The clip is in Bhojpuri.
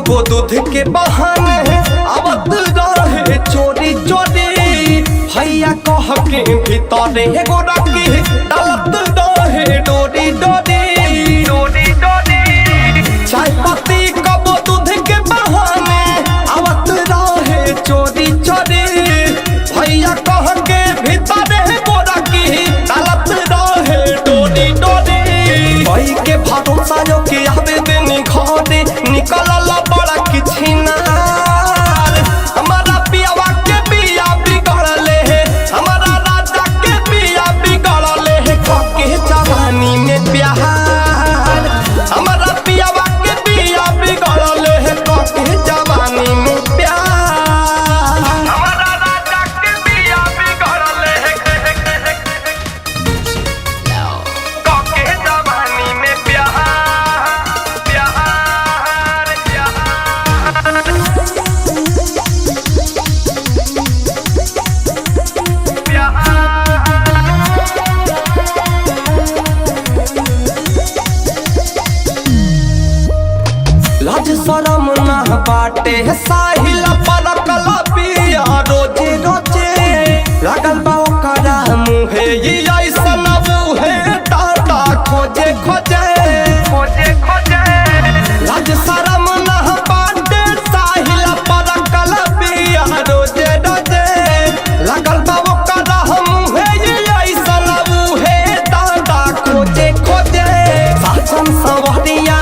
कबो दूध के बहाने आवत रहे चोरी चोरी भैया कह के भीतर एगो रखी डालत रहे डोरी डोरी डोरी डोरी चाय पत्ती कबो दूध के बहाने आवत रहे चोरी चोरी भैया कह के भीतर एगो रखी डालत रहे डोरी डोरी भाई के भरोसा जो के आवे दिन घरे निकलल बड़ा किछि नार हमारा पियावा के बिया बिगड़ले है हमारा राजा के बिया बिगड़ले है कके जवानी में प्यार हमारा पियावा के बिया बिगड़ले है कके जवानी में प्यार हमारा राजा के बिया बिगड़ले है कके जवानी में प्यार लाज शरम ना बाटे साहिल पर कला पिया रोजे रोजे लागल बा ओकरा मुहे ई ऐसन मुहे टाटा खोजे खोजे खोजे खोजे लाज शरम ना बाटे साहिल पर कला पिया रोजे रोजे लागल बा ओकरा मुहे ई ऐसन मुहे टाटा खोजे खोजे साजन सवरिया